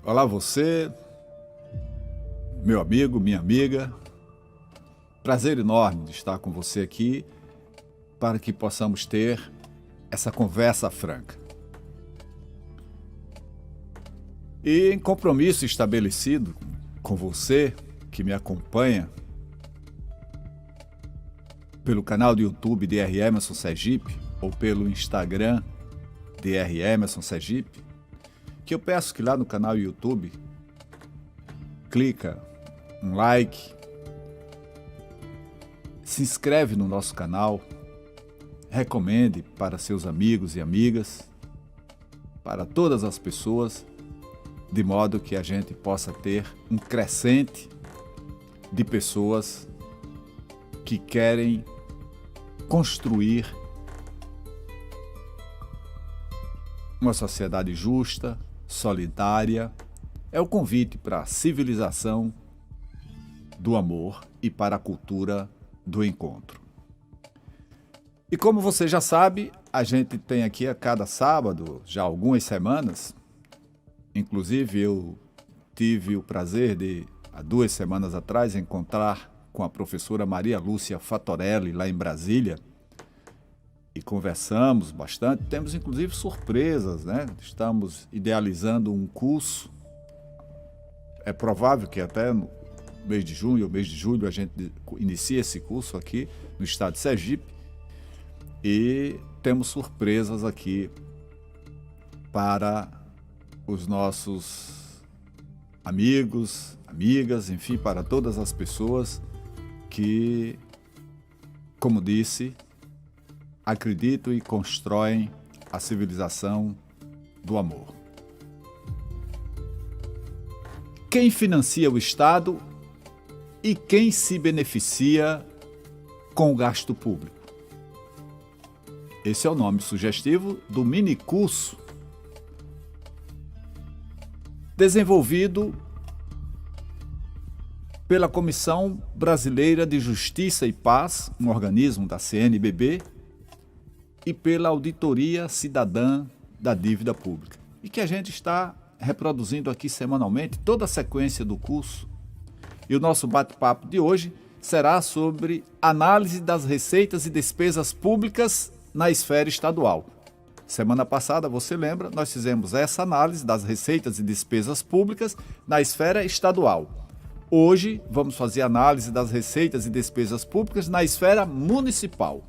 Olá você, meu amigo, minha amiga. Prazer enorme de estar com você aqui para que possamos ter essa conversa franca. E em compromisso estabelecido com você que me acompanha pelo canal do YouTube DR Emerson Sergipe ou pelo Instagram DR Emerson Sergipe, que eu peço que lá no canal YouTube clica um like, se inscreve no nosso canal, recomende para seus amigos e amigas, para todas as pessoas, de modo que a gente possa ter um crescente de pessoas que querem construir uma sociedade justa, solidária. É o convite para a civilização do amor e para a cultura do encontro. E como você já sabe, a gente tem aqui a cada sábado, já há algumas semanas, inclusive eu tive o prazer de, há 2 semanas atrás, encontrar com a professora Maria Lúcia Fatorelli, lá em Brasília, e conversamos bastante, temos inclusive surpresas, né? Estamos idealizando um curso, é provável que até no mês de junho ou mês de julho a gente inicie esse curso aqui no estado de Sergipe, e temos surpresas aqui para os nossos amigos, amigas, enfim, para todas as pessoas que, como disse, acreditam e constroem a civilização do amor. Quem financia o Estado e quem se beneficia com o gasto público? Esse é o nome sugestivo do minicurso desenvolvido pela Comissão Brasileira de Justiça e Paz, um organismo da CNBB, e pela Auditoria Cidadã da Dívida Pública, e que a gente está reproduzindo aqui semanalmente toda a sequência do curso. E o nosso bate-papo de hoje será sobre análise das receitas e despesas públicas na esfera estadual. Semana passada, você lembra, nós fizemos essa análise das receitas e despesas públicas na esfera estadual. Hoje, vamos fazer análise das receitas e despesas públicas na esfera municipal.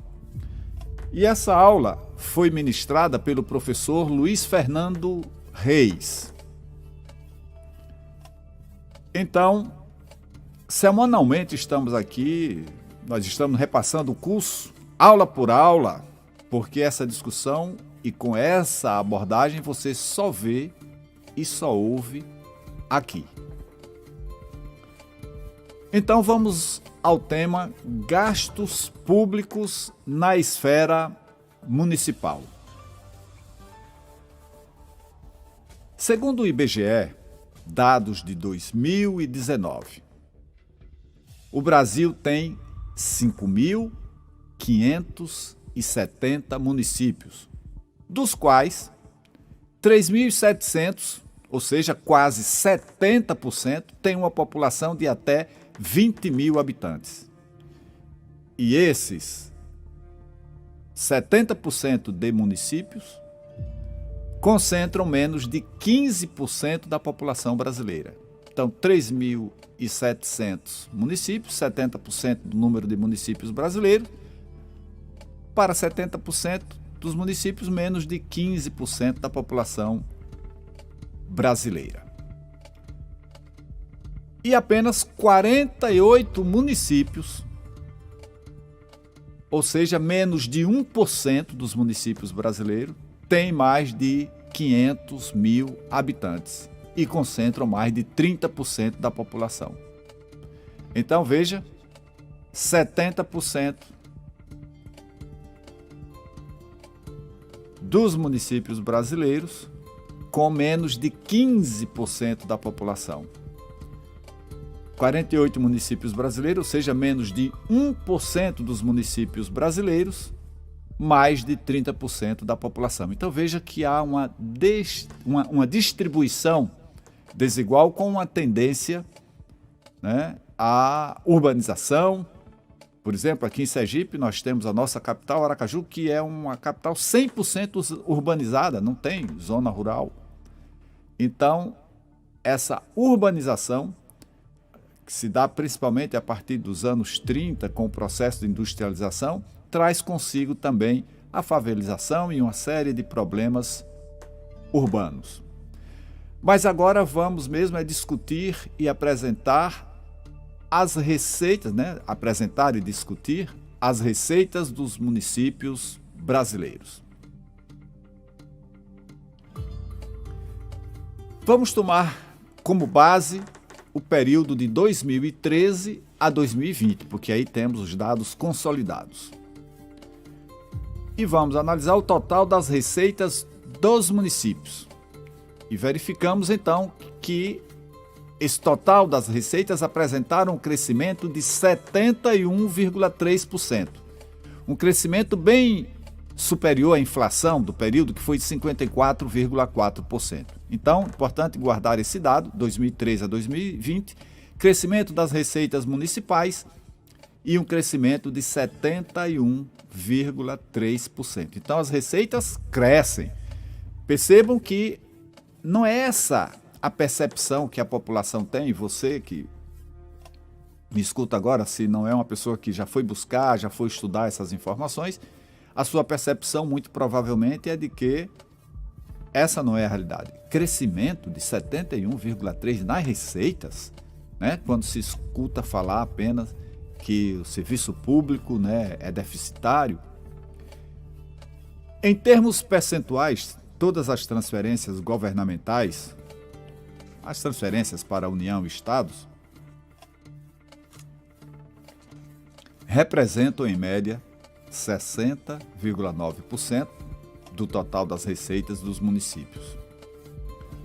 E essa aula foi ministrada pelo professor Luiz Fernando Reis. Então, semanalmente estamos aqui, nós estamos repassando o curso, aula por aula, porque essa discussão e com essa abordagem você só vê e só ouve aqui. Então vamos ao tema gastos públicos na esfera municipal. Segundo o IBGE, dados de 2019, o Brasil tem 5.570 municípios, dos quais 3.700, ou seja, quase 70%, têm uma população de até 20 mil habitantes. E esses 70% de municípios concentram menos de 15% da população brasileira. Então, 3.700 municípios, 70% do número de municípios brasileiros, para 70% dos municípios, menos de 15% da população brasileira. E apenas 48 municípios, ou seja, menos de 1% dos municípios brasileiros, têm mais de 500 mil habitantes e concentram mais de 30% da população. Então, veja, 70% dos municípios brasileiros com menos de 15% da população. 48 municípios brasileiros, ou seja, menos de 1% dos municípios brasileiros, mais de 30% da população. Então veja que há uma distribuição desigual com uma tendência, né, à urbanização. Por exemplo, aqui em Sergipe nós temos a nossa capital, Aracaju, que é uma capital 100% urbanizada, não tem zona rural. Então, essa urbanização, que se dá principalmente a partir dos anos 30, com o processo de industrialização, traz consigo também a favelização e uma série de problemas urbanos. Mas agora vamos mesmo discutir e apresentar as receitas, né? Apresentar e discutir as receitas dos municípios brasileiros. Vamos tomar como base o período de 2013 a 2020, porque aí temos os dados consolidados. E vamos analisar o total das receitas dos municípios. E verificamos então que esse total das receitas apresentaram um crescimento de 71,3%. Um crescimento bem superior à inflação do período, que foi de 54,4%. Então, importante guardar esse dado, 2013 a 2020, crescimento das receitas municipais e um crescimento de 71,3%. Então, as receitas crescem. Percebam que não é essa a percepção que a população tem, você que me escuta agora, se não é uma pessoa que já foi buscar, já foi estudar essas informações, a sua percepção muito provavelmente é de que essa não é a realidade. Crescimento de 71,3% nas receitas, né? Quando se escuta falar apenas que o serviço público, né, é deficitário. Em termos percentuais, todas as transferências governamentais, as transferências para a União e Estados, representam em média 60,9% do total das receitas dos municípios.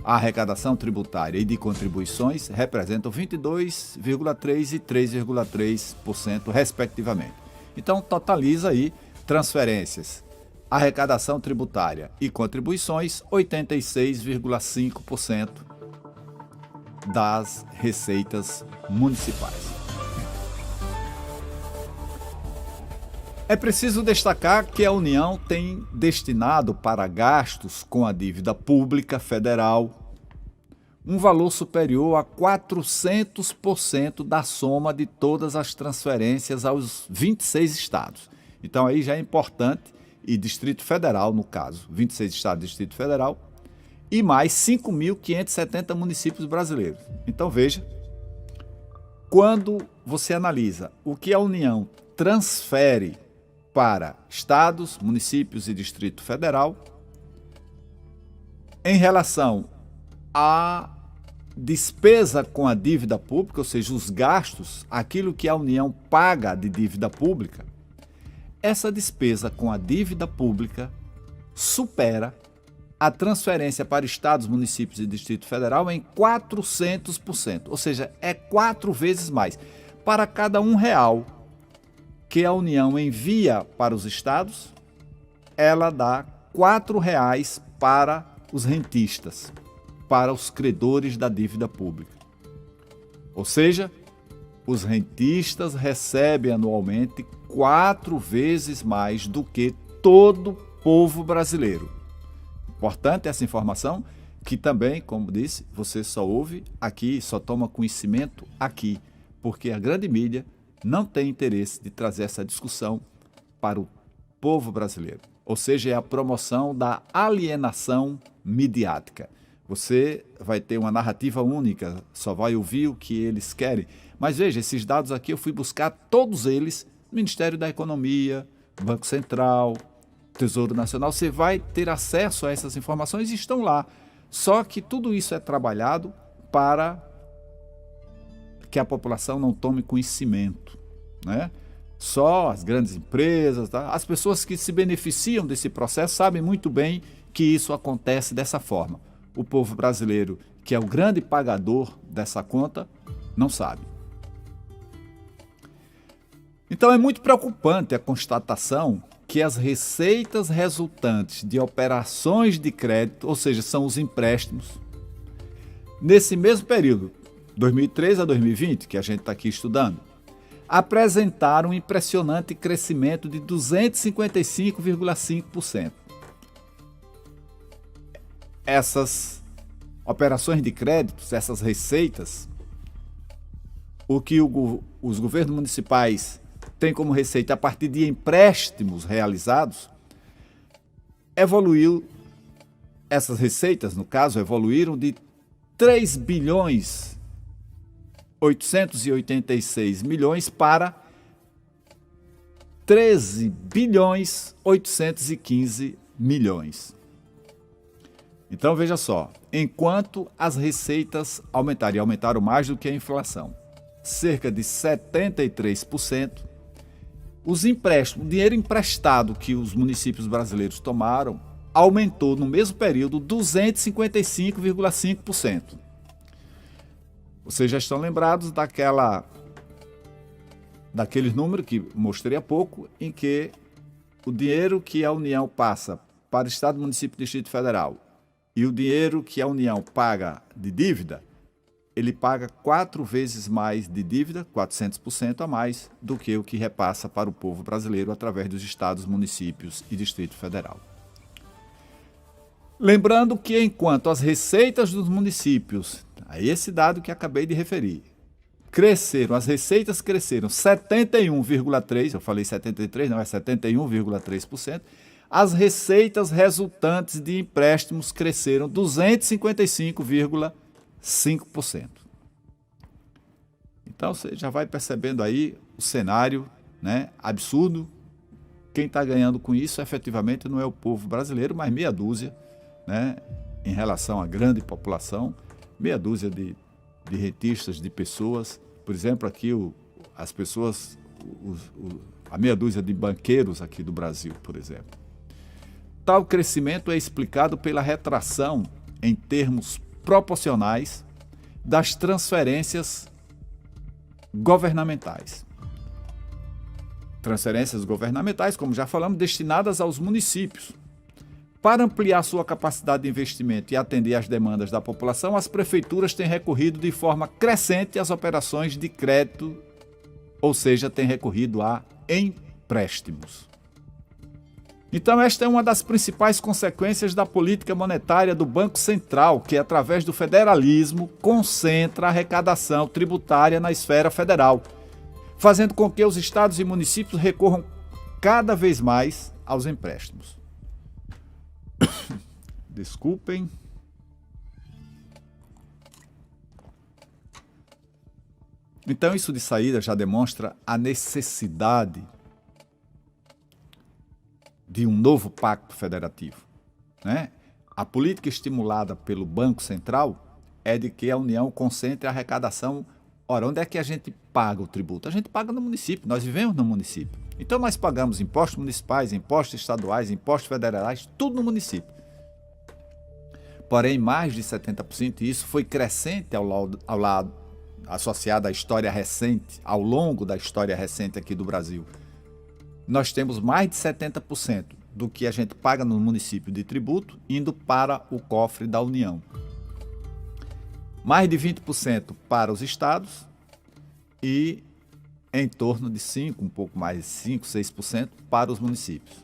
A arrecadação tributária e de contribuições representam 22,3% e 3,3%, respectivamente. Então, totaliza aí transferências, arrecadação tributária e contribuições, 86,5% das receitas municipais. É preciso destacar que a União tem destinado para gastos com a dívida pública federal um valor superior a 400% da soma de todas as transferências aos 26 estados. Então aí já é importante, e Distrito Federal no caso, 26 estados e Distrito Federal, e mais 5.570 municípios brasileiros. Então veja, quando você analisa o que a União transfere para estados, municípios e Distrito Federal, em relação à despesa com a dívida pública, ou seja, os gastos, aquilo que a União paga de dívida pública, essa despesa com a dívida pública supera a transferência para estados, municípios e Distrito Federal em 400%, ou seja, é 4 vezes mais. Para cada R$1 que a União envia para os estados, ela dá R$4 para os rentistas, para os credores da dívida pública. Ou seja, os rentistas recebem anualmente 4 vezes mais do que todo o povo brasileiro. Importante essa informação, que também, como disse, você só ouve aqui, só toma conhecimento aqui, porque a grande mídia não tem interesse de trazer essa discussão para o povo brasileiro. Ou seja, é a promoção da alienação midiática. Você vai ter uma narrativa única, só vai ouvir o que eles querem. Mas veja, esses dados aqui eu fui buscar todos eles, Ministério da Economia, Banco Central, Tesouro Nacional. Você vai ter acesso a essas informações e estão lá. Só que tudo isso é trabalhado para que a população não tome conhecimento, né? Só as grandes empresas, tá? As pessoas que se beneficiam desse processo sabem muito bem que isso acontece dessa forma. O povo brasileiro, que é o grande pagador dessa conta, não sabe. Então é muito preocupante a constatação que as receitas resultantes de operações de crédito, ou seja, são os empréstimos, nesse mesmo período, 2013 a 2020, que a gente está aqui estudando, apresentaram um impressionante crescimento de 255,5%. Essas operações de créditos, essas receitas, o que os governos municipais têm como receita a partir de empréstimos realizados, essas receitas, no caso, evoluíram de 3 bilhões 886 milhões para 13 bilhões 815 milhões. Então veja só, enquanto as receitas aumentaram, e aumentaram mais do que a inflação, cerca de 73%, os empréstimos, o dinheiro emprestado que os municípios brasileiros tomaram, aumentou no mesmo período 255,5%. Vocês já estão lembrados daquele número que mostrei há pouco, em que o dinheiro que a União passa para o Estado, Município e Distrito Federal e o dinheiro que a União paga de dívida, ele paga 4 vezes mais de dívida, 400% a mais, do que o que repassa para o povo brasileiro através dos estados, municípios e Distrito Federal. Lembrando que enquanto as receitas dos municípios, esse dado que acabei de referir, as receitas cresceram 71,3%, eu falei 73%, não é 71,3%, as receitas resultantes de empréstimos cresceram 255,5%. Então você já vai percebendo aí o cenário, né, absurdo. Quem está ganhando com isso efetivamente não é o povo brasileiro, mas meia dúzia, né, em relação à grande população, meia dúzia de rentistas, de pessoas. Por exemplo, aqui as pessoas, a meia dúzia de banqueiros aqui do Brasil, por exemplo. Tal crescimento é explicado pela retração em termos proporcionais das transferências governamentais. Transferências governamentais, como já falamos, destinadas aos municípios. Para ampliar sua capacidade de investimento e atender às demandas da população, as prefeituras têm recorrido de forma crescente às operações de crédito, ou seja, têm recorrido a empréstimos. Então, esta é uma das principais consequências da política monetária do Banco Central, que, através do federalismo, concentra a arrecadação tributária na esfera federal, fazendo com que os estados e municípios recorram cada vez mais aos empréstimos. Desculpem. Então, isso de saída já demonstra a necessidade de um novo pacto federativo, né? A política estimulada pelo Banco Central é de que a União concentre a arrecadação. Ora, onde é que a gente paga o tributo? A gente paga no município, nós vivemos no município. Então nós pagamos impostos municipais, impostos estaduais, impostos federais, tudo no município. Porém, mais de 70%, e isso foi crescente ao lado associado à história recente, ao longo da história recente aqui do Brasil. Nós temos mais de 70% do que a gente paga no município de tributo indo para o cofre da União. Mais de 20% para os estados e em torno de 5%, um pouco mais, 5%, 6% para os municípios.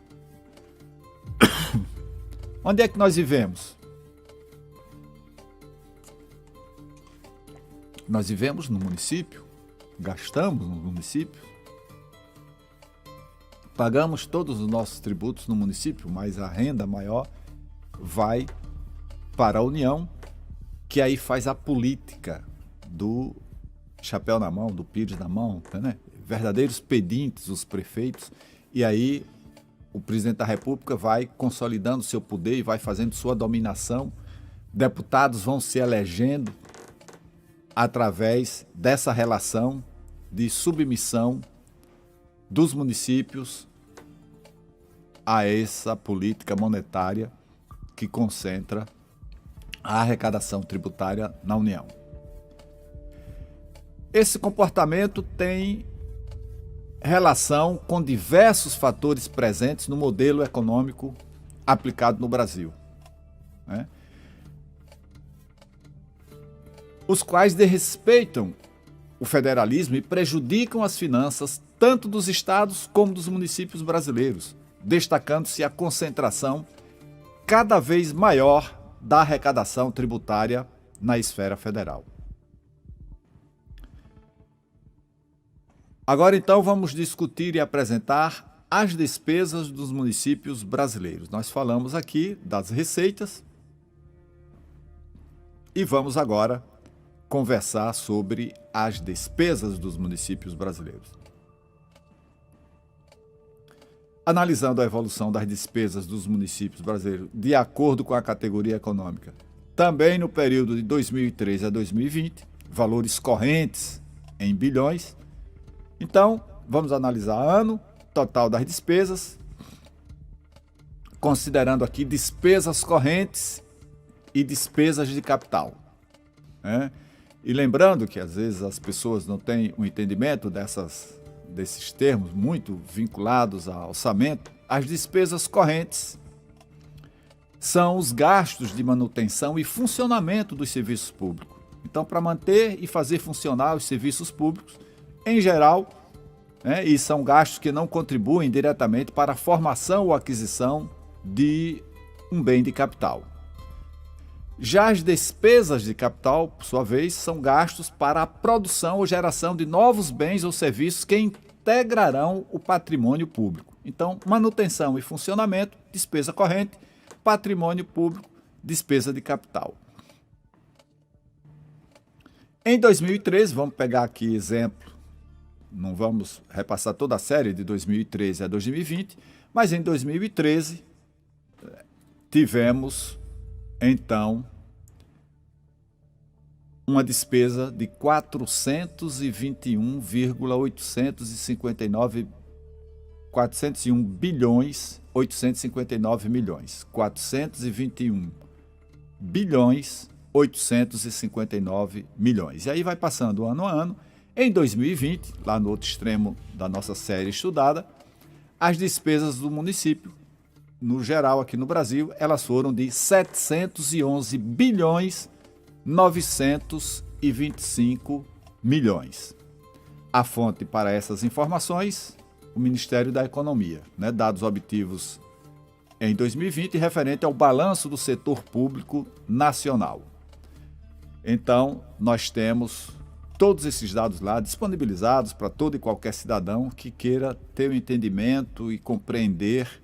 Onde é que nós vivemos? Nós vivemos no município, gastamos no município, pagamos todos os nossos tributos no município, mas a renda maior vai para a União, que aí faz a política do chapéu na mão, do pires na mão, né? Verdadeiros pedintes, os prefeitos, e aí o presidente da República vai consolidando seu poder e vai fazendo sua dominação, deputados vão se elegendo através dessa relação de submissão dos municípios a essa política monetária que concentra a arrecadação tributária na União. Esse comportamento tem relação com diversos fatores presentes no modelo econômico aplicado no Brasil, né? os quais desrespeitam o federalismo e prejudicam as finanças tanto dos estados como dos municípios brasileiros, destacando-se a concentração cada vez maior da arrecadação tributária na esfera federal. Agora, então, vamos discutir e apresentar as despesas dos municípios brasileiros. Nós falamos aqui das receitas e vamos agora conversar sobre as despesas dos municípios brasileiros. Analisando a evolução das despesas dos municípios brasileiros de acordo com a categoria econômica, também no período de 2013 a 2020, valores correntes em bilhões. Então, vamos analisar ano, total das despesas, considerando aqui despesas correntes e despesas de capital, né? E lembrando que às vezes as pessoas não têm o entendimento desses termos muito vinculados ao orçamento, as despesas correntes são os gastos de manutenção e funcionamento dos serviços públicos. Então, para manter e fazer funcionar os serviços públicos, em geral, né, e são gastos que não contribuem diretamente para a formação ou aquisição de um bem de capital. Já as despesas de capital, por sua vez, são gastos para a produção ou geração de novos bens ou serviços que integrarão o patrimônio público. Então, manutenção e funcionamento, despesa corrente, patrimônio público, despesa de capital. Em 2013, vamos pegar aqui exemplo, não vamos repassar toda a série de 2013 a 2020, mas em 2013 tivemos então uma despesa de 421 bilhões 859 milhões, 421 bilhões 859 milhões. E aí vai passando ano a ano. Em 2020, lá no outro extremo da nossa série estudada, as despesas do município, no geral aqui no Brasil, elas foram de 711 bilhões 925 milhões. A fonte para essas informações, o Ministério da Economia, né? Dados obtidos em 2020 referente ao balanço do setor público nacional. Então, nós temos todos esses dados lá disponibilizados para todo e qualquer cidadão que queira ter o entendimento e compreender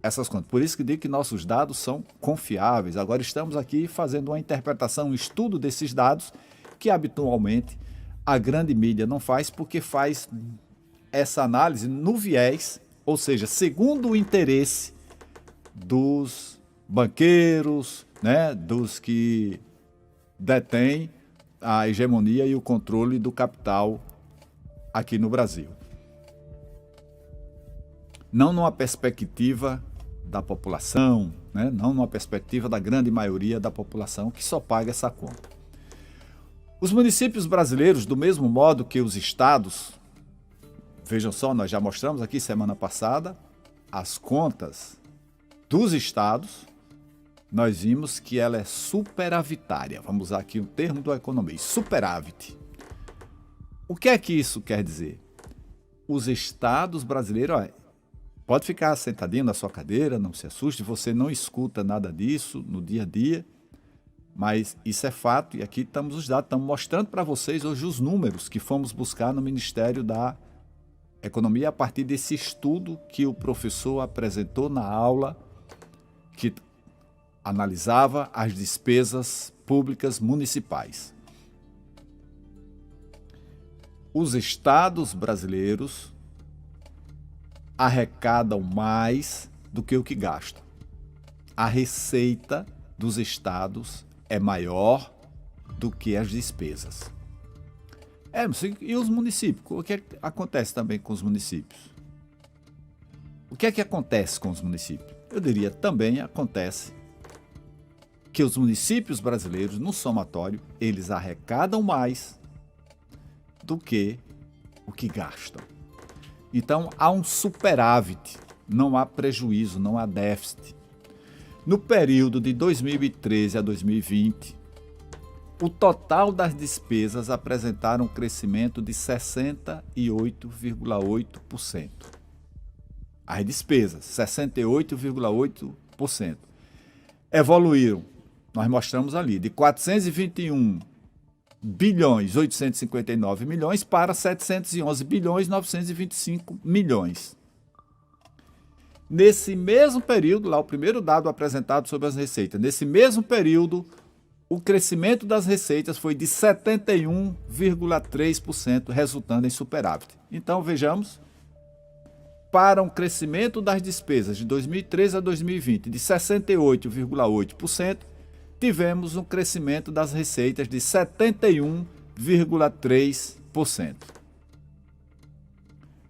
essas contas. Por isso que digo que nossos dados são confiáveis. Agora estamos aqui fazendo uma interpretação, um estudo desses dados que habitualmente a grande mídia não faz, porque faz essa análise no viés, ou seja, segundo o interesse dos banqueiros, né, dos que detêm a hegemonia e o controle do capital aqui no Brasil. Não numa perspectiva da população, né? Não numa perspectiva da grande maioria da população que só paga essa conta. Os municípios brasileiros, do mesmo modo que os estados, vejam só, nós já mostramos aqui semana passada as contas dos estados, nós vimos que ela é superavitária. Vamos usar aqui o termo do economês, superávit. O que é que isso quer dizer? Os estados brasileiros, olha, pode ficar sentadinho na sua cadeira, não se assuste, você não escuta nada disso no dia a dia, mas isso é fato e aqui estamos os dados, estamos mostrando para vocês hoje os números que fomos buscar no Ministério da Economia a partir desse estudo que o professor apresentou na aula que analisava as despesas públicas municipais. Os estados brasileiros arrecadam mais do que o que gastam. A receita dos estados é maior do que as despesas. E os municípios? O que acontece também com os municípios? O que é que acontece com os municípios? Eu diria também acontece que os municípios brasileiros, no somatório, eles arrecadam mais do que o que gastam. Então, há um superávit, não há prejuízo, não há déficit. No período de 2013 a 2020, o total das despesas apresentaram um crescimento de 68,8%. As despesas, 68,8%. Evoluíram, nós mostramos ali, de 421 bilhões 859 milhões para 711 bilhões 925 milhões. Nesse mesmo período, lá o primeiro dado apresentado sobre as receitas, nesse mesmo período, o crescimento das receitas foi de 71,3%, resultando em superávit. Então, vejamos, para um crescimento das despesas de 2013 a 2020 de 68,8%, tivemos um crescimento das receitas de 71,3%.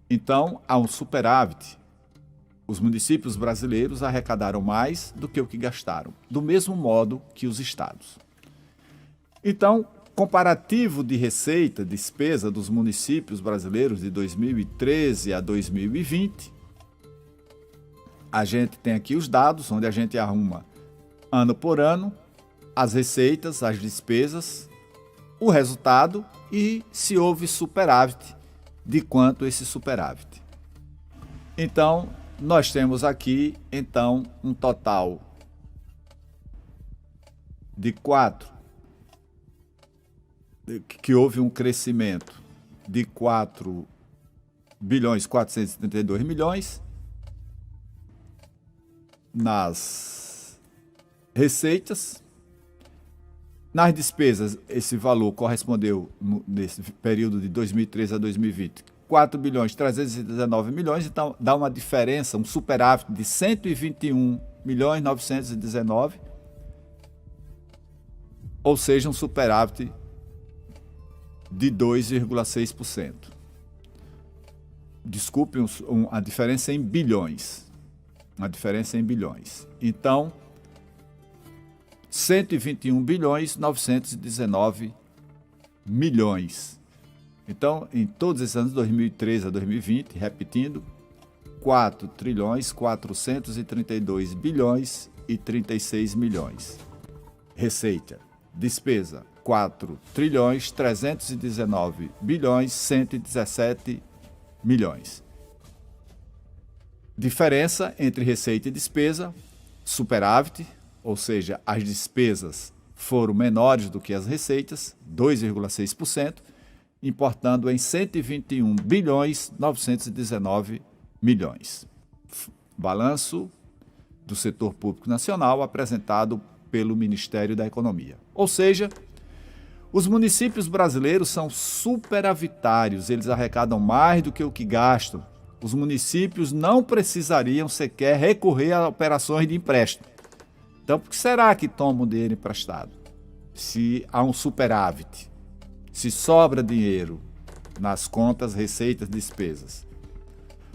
Então, há um superávit. Os municípios brasileiros arrecadaram mais do que o que gastaram, do mesmo modo que os estados. Então, comparativo de receita, despesa dos municípios brasileiros de 2013 a 2020, a gente tem aqui os dados, onde a gente arruma ano por ano, as receitas, as despesas, o resultado e se houve superávit, de quanto esse superávit. Então, nós temos aqui, então, um total de que houve um crescimento de 4 bilhões 432 milhões nas receitas. Nas despesas, esse valor correspondeu, nesse período de 2013 a 2020, 4 bilhões 319 milhões, então dá uma diferença, um superávit de 121 milhões 919, ou seja, um superávit de 2,6%. Desculpe, a diferença em bilhões. Uma diferença em bilhões. Então, 121 bilhões 919 milhões. Então, em todos esses anos, 2013 a 2020, repetindo, 4 trilhões 432 bilhões e 36 milhões. Receita, despesa, 4 trilhões 319 bilhões 117 milhões. Diferença entre receita e despesa, superávit, ou seja, as despesas foram menores do que as receitas, 2,6%, importando em 121 bilhões 919 milhões. Balanço do setor público nacional apresentado pelo Ministério da Economia. Ou seja, os municípios brasileiros são superavitários, eles arrecadam mais do que o que gastam. Os municípios não precisariam sequer recorrer a operações de empréstimo. Então, por que será que tomam dinheiro emprestado? Se há um superávit, se sobra dinheiro nas contas, receitas, despesas.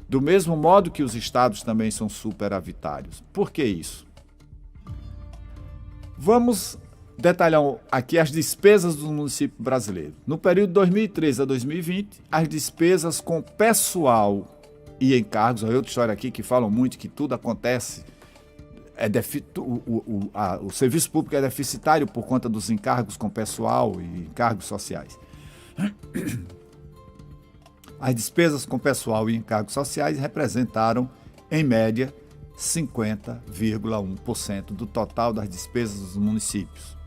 Do mesmo modo que os estados também são superavitários. Por que isso? Vamos detalhar aqui as despesas do município brasileiro. No período de 2013 a 2020, as despesas com pessoal e encargos, outra história aqui que falam muito que tudo acontece, o serviço público é deficitário por conta dos encargos com pessoal e encargos sociais. As despesas com pessoal e encargos sociais representaram, em média, 50,1% do total das despesas dos municípios.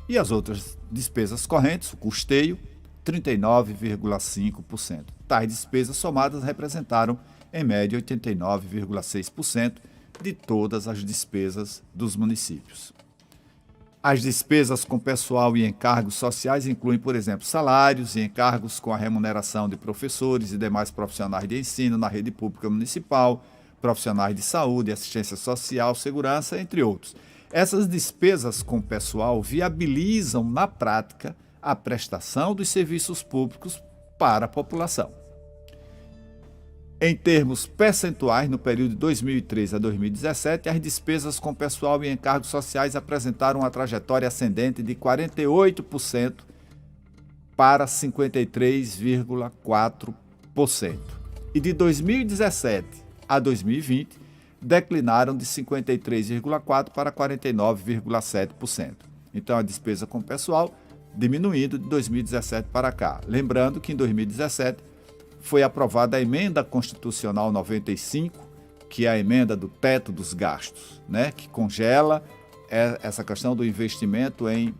E as outras despesas correntes, o custeio, 39,5%. Tais despesas somadas representaram, em média, 89,6% de todas as despesas dos municípios. As despesas com pessoal e encargos sociais incluem, por exemplo, salários e encargos com a remuneração de professores e demais profissionais de ensino na rede pública municipal, profissionais de saúde, assistência social, segurança, entre outros. Essas despesas com pessoal viabilizam, na prática, a prestação dos serviços públicos para a população. Em termos percentuais, no período de 2013 a 2017, as despesas com pessoal e encargos sociais apresentaram uma trajetória ascendente de 48% para 53,4%. E de 2017 a 2020, declinaram de 53,4% para 49,7%. Então, a despesa com pessoal diminuindo de 2017 para cá. Lembrando que em 2017 foi aprovada a Emenda Constitucional 95, que é a emenda do teto dos gastos, né, que congela essa questão do investimento em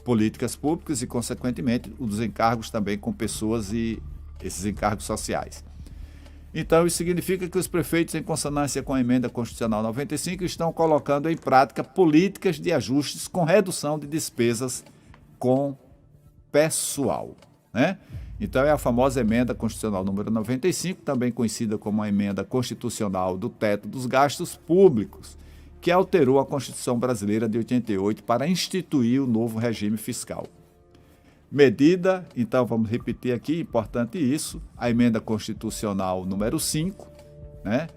políticas públicas e, consequentemente, os encargos também com pessoas e esses encargos sociais. Então, isso significa que os prefeitos, em consonância com a Emenda Constitucional 95, estão colocando em prática políticas de ajustes com redução de despesas com pessoal, né? Então, é a famosa Emenda Constitucional número 95, também conhecida como a Emenda Constitucional do Teto dos Gastos Públicos, que alterou a Constituição Brasileira de 88 para instituir o novo regime fiscal. Medida, então vamos repetir aqui, importante isso, a Emenda Constitucional número 5, né,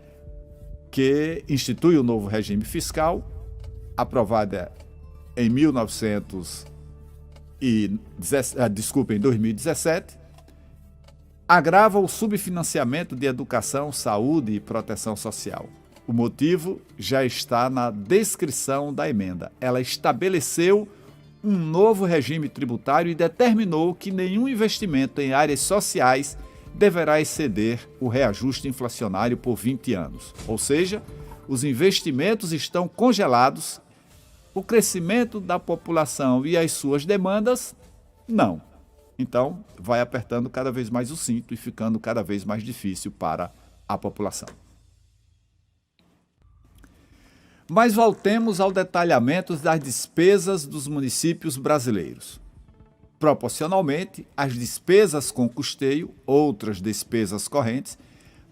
que institui o novo regime fiscal, aprovada em 2017, agrava o subfinanciamento de educação, saúde e proteção social. O motivo já está na descrição da emenda. Ela estabeleceu um novo regime tributário e determinou que nenhum investimento em áreas sociais deverá exceder o reajuste inflacionário por 20 anos. Ou seja, os investimentos estão congelados, o crescimento da população e as suas demandas, não. Então, vai apertando cada vez mais o cinto e ficando cada vez mais difícil para a população. Mas voltemos ao detalhamento das despesas dos municípios brasileiros. Proporcionalmente, as despesas com custeio, outras despesas correntes,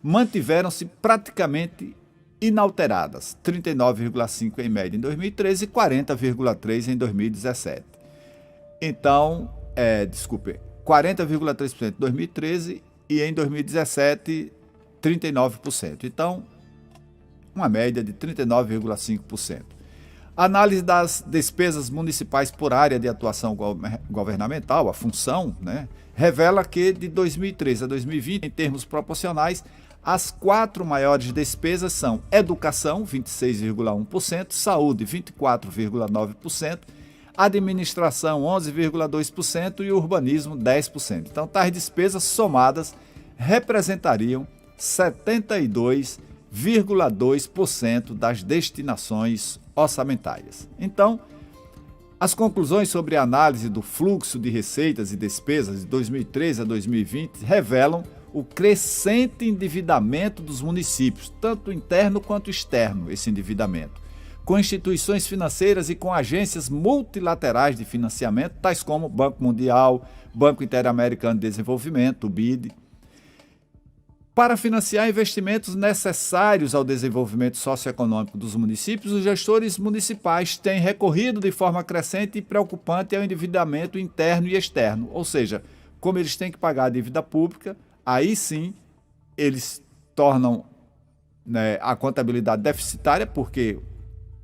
mantiveram-se praticamente inalteradas, 39,5% em média em 2013 e 40,3% em 2017. Então, 40,3% em 2013 e em 2017, 39%. Então, uma média de 39,5%. A análise das despesas municipais por área de atuação governamental, a função, né, revela que de 2013 a 2020, em termos proporcionais, as 4 maiores despesas são educação, 26,1%, saúde, 24,9%, administração, 11,2% e urbanismo, 10%. Então, tais despesas somadas representariam 72,2% das destinações orçamentárias. Então, as conclusões sobre a análise do fluxo de receitas e despesas de 2013 a 2020 revelam o crescente endividamento dos municípios, tanto interno quanto externo, esse endividamento, com instituições financeiras e com agências multilaterais de financiamento, tais como o Banco Mundial, Banco Interamericano de Desenvolvimento, o BID, para financiar investimentos necessários ao desenvolvimento socioeconômico dos municípios. Os gestores municipais têm recorrido de forma crescente e preocupante ao endividamento interno e externo, ou seja, como eles têm que pagar a dívida pública, aí sim eles tornam, né, a contabilidade deficitária, porque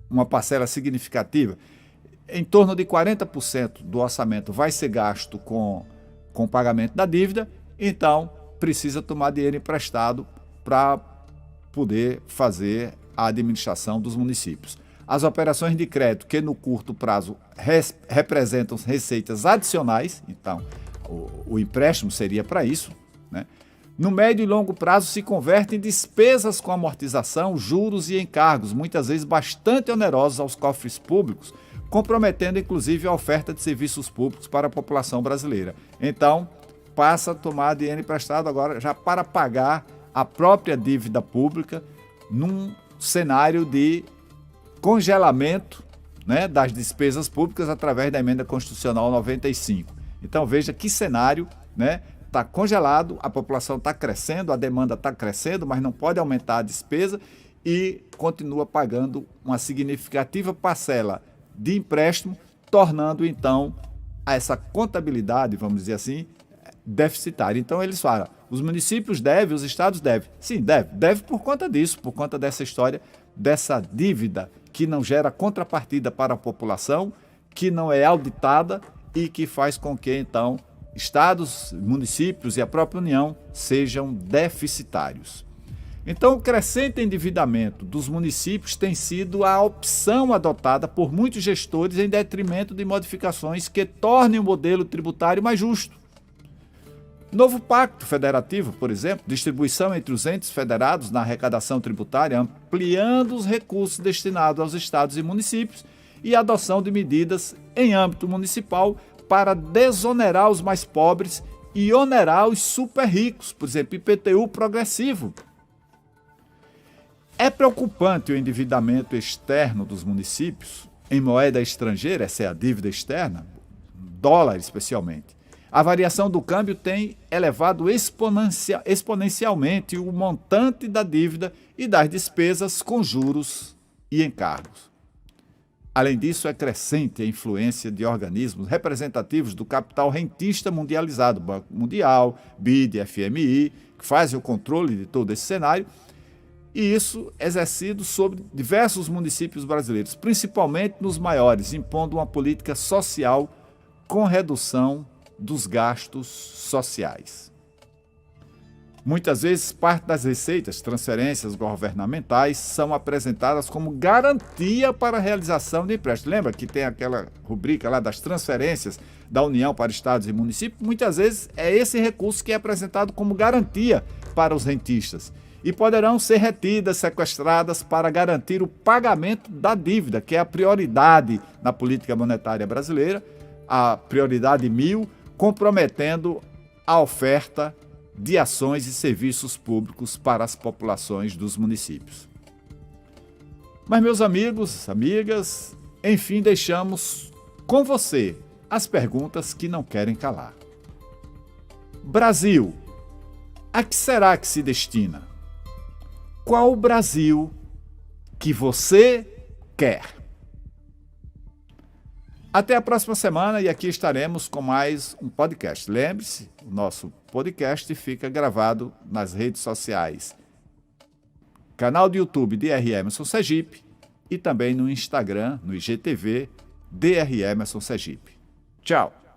uma parcela significativa, em torno de 40% do orçamento vai ser gasto com o pagamento da dívida, então precisa tomar dinheiro emprestado para poder fazer a administração dos municípios. As operações de crédito, que no curto prazo representam receitas adicionais, então o empréstimo seria para isso, né? No médio e longo prazo se convertem em despesas com amortização, juros e encargos, muitas vezes bastante onerosos aos cofres públicos, comprometendo inclusive a oferta de serviços públicos para a população brasileira. Então, passa a tomar dinheiro emprestado agora já para pagar a própria dívida pública num cenário de congelamento, né, das despesas públicas através da Emenda Constitucional 95. Então veja que cenário, né? Está congelado, a população está crescendo, a demanda está crescendo, mas não pode aumentar a despesa e continua pagando uma significativa parcela de empréstimo, tornando então essa contabilidade, vamos dizer assim, deficitária. Então eles falam, os municípios devem, os estados devem. Sim, deve por conta disso, por conta dessa história, dessa dívida que não gera contrapartida para a população, que não é auditada e que faz com que então estados, municípios e a própria União sejam deficitários. Então, o crescente endividamento dos municípios tem sido a opção adotada por muitos gestores em detrimento de modificações que tornem o modelo tributário mais justo. Novo Pacto Federativo, por exemplo, distribuição entre os entes federados na arrecadação tributária, ampliando os recursos destinados aos estados e municípios e adoção de medidas em âmbito municipal para desonerar os mais pobres e onerar os super ricos, por exemplo, IPTU progressivo. É preocupante o endividamento externo dos municípios, em moeda estrangeira, essa é a dívida externa, dólar especialmente. A variação do câmbio tem elevado exponencialmente o montante da dívida e das despesas com juros e encargos. Além disso, é crescente a influência de organismos representativos do capital rentista mundializado, Banco Mundial, BID, FMI, que fazem o controle de todo esse cenário, e isso exercido sobre diversos municípios brasileiros, principalmente nos maiores, impondo uma política social com redução dos gastos sociais. Muitas vezes, parte das receitas, transferências governamentais, são apresentadas como garantia para a realização de empréstimos. Lembra que tem aquela rubrica lá das transferências da União para estados e municípios? Muitas vezes é esse recurso que é apresentado como garantia para os rentistas e poderão ser retidas, sequestradas para garantir o pagamento da dívida, que é a prioridade na política monetária brasileira, a prioridade 1000, comprometendo a oferta de ações e serviços públicos para as populações dos municípios. Mas, meus amigos, amigas, enfim, deixamos com você as perguntas que não querem calar. Brasil, a que será que se destina? Qual o Brasil que você quer? Até a próxima semana e aqui estaremos com mais um podcast. Lembre-se, o nosso podcast fica gravado nas redes sociais. Canal do YouTube DR Emerson Sergipe e também no Instagram, no IGTV, DR Emerson Sergipe. Tchau!